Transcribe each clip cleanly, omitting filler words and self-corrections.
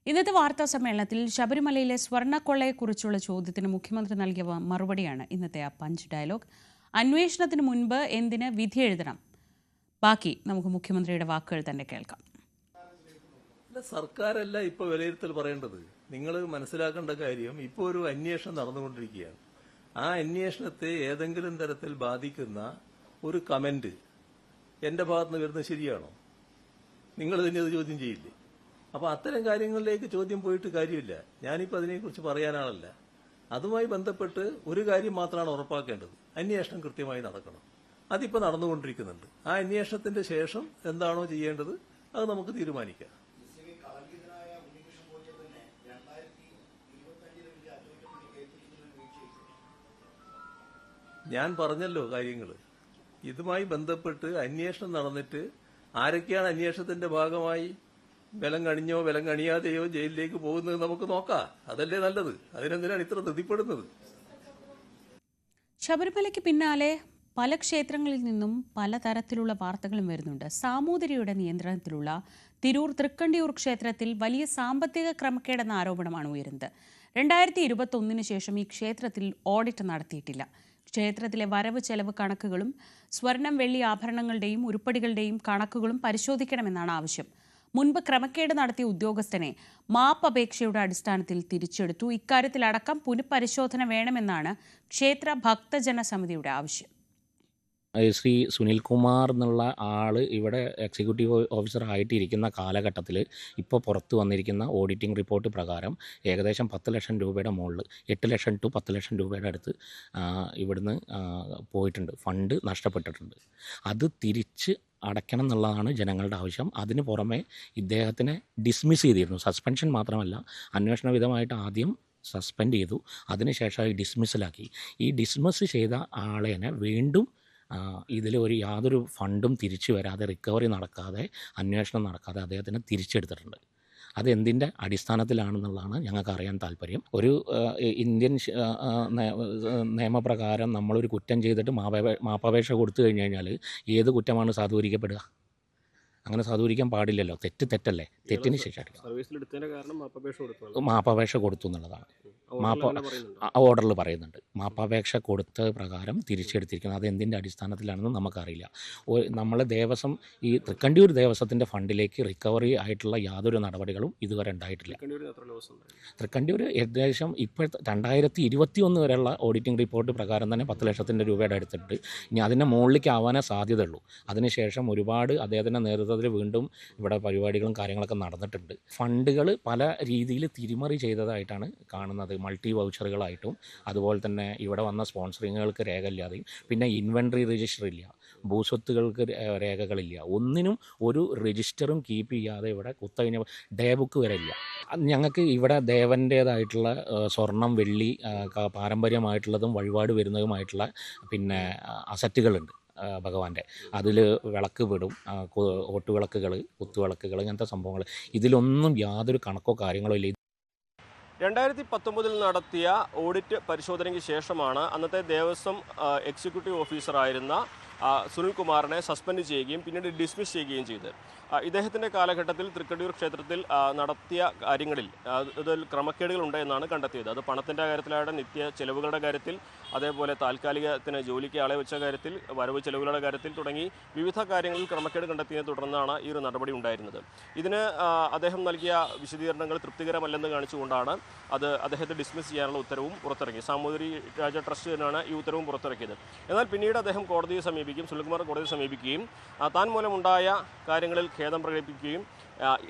ഇന്നത്തെ വാർത്താ സമ്മേളനത്തിൽ ശബരിമലയിലെ സ്വർണ്ണക്കൊള്ളയെക്കുറിച്ചുള്ള ചോദ്യത്തിന് മുഖ്യമന്ത്രി നൽകിയ മറുപടിയാണ് ഇന്നത്തെ പഞ്ച് ഡയലോഗ്. അന്വേഷണത്തിന് മുൻപ് എന്തിന് വിധി എഴുതണം? ബാക്കി നമുക്ക് മുഖ്യമന്ത്രിയുടെ വാക്കുകൾ തന്നെ കേൾക്കാം. സർക്കാരല്ല ഇപ്പോൾ വിലയിരുത്തൽ പറയേണ്ടത്. നിങ്ങൾ മനസ്സിലാക്കേണ്ട കാര്യം, ഇപ്പോൾ ഒരു അന്വേഷണം നടന്നുകൊണ്ടിരിക്കുകയാണ്. ആ അന്വേഷണത്തെ ഏതെങ്കിലും തരത്തിൽ ബാധിക്കുന്ന ഒരു കമന്റ് എന്റെ ഭാഗത്തുനിന്ന് വരുന്നത് ശരിയാണോ? നിങ്ങൾ തന്നെ അത് ചോദ്യം ചെയ്യില്ലേ? അപ്പൊ അത്തരം കാര്യങ്ങളിലേക്ക് ചോദ്യം പോയിട്ട് കാര്യമില്ല. ഞാനിപ്പോൾ അതിനെക്കുറിച്ച് പറയാനാണല്ല. അതുമായി ബന്ധപ്പെട്ട് ഒരു കാര്യം മാത്രമാണ് ഉറപ്പാക്കേണ്ടത്: അന്വേഷണം കൃത്യമായി നടക്കണം. അതിപ്പോൾ നടന്നുകൊണ്ടിരിക്കുന്നുണ്ട്. ആ അന്വേഷണത്തിന്റെ ശേഷം എന്താണോ ചെയ്യേണ്ടത് അത് നമുക്ക് തീരുമാനിക്കാം. ഞാൻ പറഞ്ഞല്ലോ കാര്യങ്ങൾ. ഇതുമായി ബന്ധപ്പെട്ട് അന്വേഷണം നടന്നിട്ട് ആരൊക്കെയാണ് അന്വേഷണത്തിന്റെ ഭാഗമായി ബലം കണിഞ്ഞോ ബലം കണിയാതെയോ ജയിലിലേക്ക് പോകുന്നത് നമുക്ക് നോക്കാം. അതല്ലേ നല്ലത്. അതിനെന്തിനാണ് ഇത്ര ധൃതിപ്പെടുന്നത്? ശബരിമലയ്ക്ക് പിന്നാലെ പല ക്ഷേത്രങ്ങളിൽ നിന്നും പലതരത്തിലുള്ള വാർത്തകളും വരുന്നുണ്ട്. സാമൂതിരിയുടെ നിയന്ത്രണത്തിലുള്ള തിരൂർ തൃക്കണ്ടിയൂർ ക്ഷേത്രത്തിൽ വലിയ സാമ്പത്തിക ക്രമക്കേടെന്ന ആരോപണമാണ് ഉയരുന്നത്. 2021 ശേഷം ഈ ക്ഷേത്രത്തിൽ ഓഡിറ്റ് നടത്തിയിട്ടില്ല. ക്ഷേത്രത്തിലെ വരവ് ചെലവ് കണക്കുകളും സ്വർണം വെള്ളി ആഭരണങ്ങളുടെയും ഉരുപ്പടികളുടെയും കണക്കുകളും പരിശോധിക്കണമെന്നാണ് ആവശ്യം. മുൻപ് ക്രമക്കേട് നടത്തിയ ഉദ്യോഗസ്ഥനെ മാപ്പപേക്ഷയുടെ അടിസ്ഥാനത്തിൽ തിരിച്ചെടുത്തു. ഇക്കാര്യത്തിലടക്കം പുനഃപരിശോധന വേണമെന്നാണ് ക്ഷേത്ര ഭക്തജന സമിതിയുടെ ആവശ്യം. ശ്രീ സുനിൽകുമാർ എന്നുള്ള ആൾ ഇവിടെ എക്സിക്യൂട്ടീവ് ഓഫീസർ ആയിട്ടിരിക്കുന്ന കാലഘട്ടത്തിൽ ഇപ്പോൾ പുറത്തു വന്നിരിക്കുന്ന ഓഡിറ്റിംഗ് റിപ്പോർട്ട് പ്രകാരം ഏകദേശം 10 ലക്ഷം രൂപയുടെ മുകളിൽ 8 ലക്ഷം ടു 10 ലക്ഷം രൂപയുടെ അടുത്ത് ഇവിടുന്ന് പോയിട്ടുണ്ട്. ഫണ്ട് നഷ്ടപ്പെട്ടിട്ടുണ്ട്. അത് തിരിച്ച് അടയ്ക്കണം എന്നുള്ളതാണ് ജനങ്ങളുടെ ആവശ്യം. അതിന് പുറമെ ഇദ്ദേഹത്തിനെ ഡിസ്മിസ് ചെയ്തിരുന്നു. സസ്പെൻഷൻ മാത്രമല്ല, അന്വേഷണ വിധമായിട്ട് ആദ്യം സസ്പെൻഡ് ചെയ്തു. അതിനുശേഷം ഡിസ്മിസിലാക്കി. ഈ ഡിസ്മിസ് ചെയ്ത ആളേനെ വീണ്ടും യാതൊരു ഫണ്ടും തിരിച്ചു വരാതെ, റിക്കവറി നടക്കാതെ, അന്വേഷണം നടക്കാതെ അദ്ദേഹത്തിന് തിരിച്ചെടുത്തിട്ടുണ്ട്. അതെന്തിൻ്റെ അടിസ്ഥാനത്തിലാണെന്നുള്ളതാണ് ഞങ്ങൾക്ക് അറിയാൻ താല്പര്യം. ഒരു ഇന്ത്യൻ നിയമപ്രകാരം നമ്മളൊരു കുറ്റം ചെയ്തിട്ട് മാപ്പപേക്ഷ കൊടുത്തു കഴിഞ്ഞ് കഴിഞ്ഞാൽ ഏത് കുറ്റമാണ് സാധൂകരിക്കപ്പെടുക? അങ്ങനെ സാധൂകരിക്കാൻ പാടില്ലല്ലോ. തെറ്റല്ലേ. തെറ്റിന് ശേഷം മാപ്പപേക്ഷ കൊടുത്തു എന്നുള്ളതാണ് ഓർഡറിൽ പറയുന്നുണ്ട്. മാപ്പപേക്ഷ കൊടുത്ത പ്രകാരം തിരിച്ചെടുത്തിരിക്കുന്നത്. അത് എന്തിൻ്റെ അടിസ്ഥാനത്തിലാണെന്ന് നമുക്കറിയില്ല. നമ്മളെ ദേവസ്വം, ഈ തൃക്കണ്ടിയൂർ ദേവസ്വത്തിൻ്റെ ഫണ്ടിലേക്ക് റിക്കവറി ആയിട്ടുള്ള യാതൊരു നടപടികളും ഇതുവരെ ഉണ്ടായിട്ടില്ല. തൃക്കണ്ടിയൂർ ഏകദേശം ഇപ്പോൾ 2021 വരെയുള്ള ഓഡിറ്റിംഗ് റിപ്പോർട്ട് പ്രകാരം തന്നെ 10 ലക്ഷത്തിൻ്റെ രൂപയുടെ അടുത്തിട്ട് ഇനി അതിൻ്റെ മുകളിലേക്ക് ആവാനേ സാധ്യതയുള്ളൂ. അതിനുശേഷം ഒരുപാട് അദ്ദേഹത്തിൻ്റെ നേതൃത്വത്തിൽ വീണ്ടും ഇവിടെ പരിപാടികളും കാര്യങ്ങളൊക്കെ നടന്നിട്ടുണ്ട്. ഫണ്ടുകൾ പല രീതിയിൽ തിരിമറി ചെയ്തതായിട്ടാണ് കാണുന്നത്. മൾട്ടി വൗച്ചറുകളായിട്ടും അതുപോലെ തന്നെ ഇവിടെ വന്ന സ്പോൺസറിങ്ങുകൾക്ക് രേഖയില്ലാതെയും, പിന്നെ ഇൻവെൻട്രി രജിസ്റ്റർ ഇല്ല, ഭൂസ്വത്തുകൾക്ക് രേഖകളില്ല, ഒന്നിനും ഒരു രജിസ്റ്ററും കീപ്പ് ചെയ്യാതെ ഇവിടെ കുത്തഴിഞ്ഞ ഡേ ബുക്ക് വരെ ഇല്ല. ഞങ്ങൾക്ക് ഇവിടെ ദേവൻ്റേതായിട്ടുള്ള സ്വർണം വെള്ളി പാരമ്പര്യമായിട്ടുള്ളതും വഴിപാട് വരുന്നതുമായിട്ടുള്ള പിന്നെ അസറ്റുകളുണ്ട് ഭഗവാന്റെ. അതിൽ വിളക്ക് വിടും, ഓട്ടുവിളക്കുകൾ, കുത്തുവിളക്കുകൾ, ഇങ്ങനത്തെ സംഭവങ്ങൾ. ഇതിലൊന്നും യാതൊരു കണക്കോ കാര്യങ്ങളോ ഇല്ല. 2019 നടത്തിയ ഓഡിറ്റ് പരിശോധനയ്ക്ക് ശേഷമാണ് അന്നത്തെ ദേവസ്വം എക്സിക്യൂട്ടീവ് ഓഫീസറായിരുന്ന സുനിൽകുമാറിനെ സസ്പെൻഡ് ചെയ്യുകയും പിന്നീട് ഡിസ്മിസ് ചെയ്യുകയും ചെയ്തത്. ഇദ്ദേഹത്തിൻ്റെ കാലഘട്ടത്തിൽ തൃക്കണ്ടിയൂർ ക്ഷേത്രത്തിൽ നടത്തിയ കാര്യങ്ങളിൽ ഇതിൽ ക്രമക്കേടുകളുണ്ട് എന്നാണ് കണ്ടെത്തിയത്. അത് പണത്തിൻ്റെ കാര്യത്തിലായിട്ട്, നിത്യ ചെലവുകളുടെ കാര്യത്തിൽ, അതേപോലെ താൽക്കാലികത്തിന് ജോലിക്ക് ആളെ വെച്ച കാര്യത്തിൽ, വരവ് ചെലവുകളുടെ കാര്യത്തിൽ തുടങ്ങി വിവിധ കാര്യങ്ങളിൽ ക്രമക്കേട് കണ്ടെത്തിയതിനെ തുടർന്നാണ് ഈ ഒരു നടപടി ഉണ്ടായിരുന്നത്. ഇതിന് അദ്ദേഹം നൽകിയ വിശദീകരണങ്ങൾ തൃപ്തികരമല്ലെന്ന് കാണിച്ചുകൊണ്ടാണ് അദ്ദേഹത്തെ ഡിസ്മിസ് ചെയ്യാനുള്ള ഉത്തരവും പുറത്തിറങ്ങി. സാമൂതിരി രാജ ട്രസ്റ്റ് തന്നെയാണ് ഈ ഉത്തരവും പുറത്തിറക്കിയത്. എന്നാൽ പിന്നീട് അദ്ദേഹം കോടതിയെ സുനിൽകുമാർ കോടതിയെ സമീപിക്കുകയും താൻ മൂലമുണ്ടായ കാര്യങ്ങളിൽ ഖേദം പ്രകടിപ്പിക്കുകയും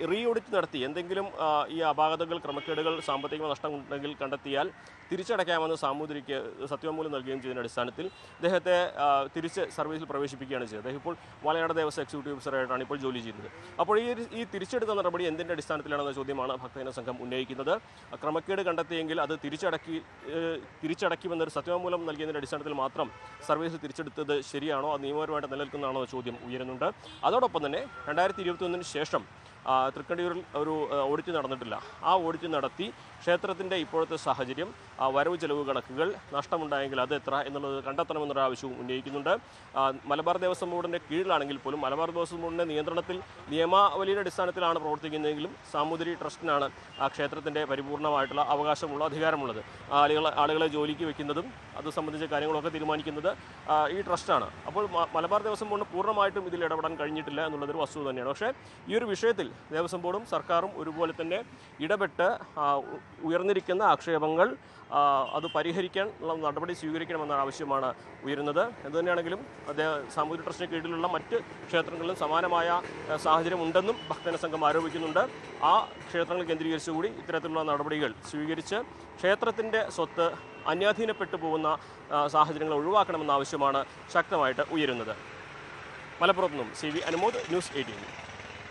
റീ ഓഡിറ്റ് നടത്തി എന്തെങ്കിലും ഈ അപാകതകൾ, ക്രമക്കേടുകൾ, സാമ്പത്തിക നഷ്ടം ഉണ്ടെങ്കിൽ കണ്ടെത്തിയാൽ തിരിച്ചടയ്ക്കാമെന്ന് സാമൂതിരിക്ക് സത്യവാങ്മൂലം നൽകുകയും ചെയ്തതിൻ്റെ അടിസ്ഥാനത്തിൽ അദ്ദേഹത്തെ തിരിച്ച് സർവീസിൽ പ്രവേശിപ്പിക്കുകയാണ് ചെയ്തത്. അദ്ദേഹം ഇപ്പോൾ വാളയാട് ദേവസ്വം എക്സിക്യൂട്ടീവ് ഓഫീസറായിട്ടാണ് ഇപ്പോൾ ജോലി ചെയ്യുന്നത്. അപ്പോൾ ഈ തിരിച്ചെടുത്ത നടപടി എന്തിൻ്റെ അടിസ്ഥാനത്തിലാണെന്ന ചോദ്യമാണ് ഭക്തജന സംഘം ഉന്നയിക്കുന്നത്. ക്രമക്കേട് കണ്ടെത്തിയെങ്കിൽ അത് തിരിച്ചടയ്ക്കുമെന്നൊരു സത്യവാങ്മൂലം നൽകിയതിൻ്റെ അടിസ്ഥാനത്തിൽ മാത്രം സർവീസിൽ തിരിച്ചെടുത്തത് ശരിയാണോ, അത് നിയമപരമായിട്ട് നിലനിൽക്കുന്നതാണോ എന്ന ചോദ്യം ഉയരുന്നുണ്ട്. അതോടൊപ്പം തന്നെ 2021 ശേഷം തൃക്കണ്ടിയൂരിൽ ഒരു ഓഡിറ്റ് നടന്നിട്ടില്ല. ആ ഓഡിറ്റ് നടത്തി ക്ഷേത്രത്തിൻ്റെ ഇപ്പോഴത്തെ സാഹചര്യം, വരവ് ചെലവ് കണക്കുകൾ, നഷ്ടമുണ്ടായെങ്കിൽ അത് എത്ര എന്നുള്ളത് കണ്ടെത്തണമെന്നൊരു ആവശ്യവും ഉന്നയിക്കുന്നുണ്ട്. മലബാർ ദേവസ്വം ബോർഡിൻ്റെ കീഴിലാണെങ്കിൽ പോലും മലബാർ ദേവസ്വം ബോർഡിൻ്റെ നിയന്ത്രണത്തിൽ നിയമാവലിയുടെ അടിസ്ഥാനത്തിലാണ് പ്രവർത്തിക്കുന്നതെങ്കിലും സാമൂതിരി ട്രസ്റ്റിനാണ് ആ ക്ഷേത്രത്തിൻ്റെ പരിപൂർണമായിട്ടുള്ള അവകാശമുള്ള അധികാരമുള്ളത്. ആളുകളെ ജോലിക്ക് വെക്കുന്നതും അത് സംബന്ധിച്ച കാര്യങ്ങളൊക്കെ തീരുമാനിക്കുന്നത് ഈ ട്രസ്റ്റാണ്. അപ്പോൾ മലബാർ ദേവസ്വം ബോർഡിന് പൂർണ്ണമായിട്ടും ഇതിൽ ഇടപെടാൻ കഴിഞ്ഞിട്ടില്ല എന്നുള്ളതൊരു വസ്തുത തന്നെയാണ്. പക്ഷേ ഈ ഒരു വിഷയത്തിൽ ദേവസ്വം ബോർഡും സർക്കാരും ഒരുപോലെ തന്നെ ഇടപെട്ട് ഉയർന്നിരിക്കുന്ന ആക്ഷേപങ്ങൾ അത് പരിഹരിക്കാനുള്ള നടപടി സ്വീകരിക്കണമെന്ന ആവശ്യമാണ് ഉയരുന്നത്. എന്തുതന്നെയാണെങ്കിലും സാമൂതിരി ട്രസ്റ്റിന് കീഴിലുള്ള മറ്റ് ക്ഷേത്രങ്ങളിലും സമാനമായ സാഹചര്യം ഉണ്ടെന്നും ഭക്തജന സംഘം ആരോപിക്കുന്നുണ്ട്. ആ ക്ഷേത്രങ്ങൾ കേന്ദ്രീകരിച്ചുകൂടി ഇത്തരത്തിലുള്ള നടപടികൾ സ്വീകരിച്ച് ക്ഷേത്രത്തിൻ്റെ സ്വത്ത് അന്യാധീനപ്പെട്ടു പോകുന്ന സാഹചര്യങ്ങൾ ഒഴിവാക്കണമെന്ന ആവശ്യമാണ് ശക്തമായിട്ട് ഉയരുന്നത്. മലപ്പുറത്തു നിന്നും CV അനുമോദ്, ന്യൂസ് 18.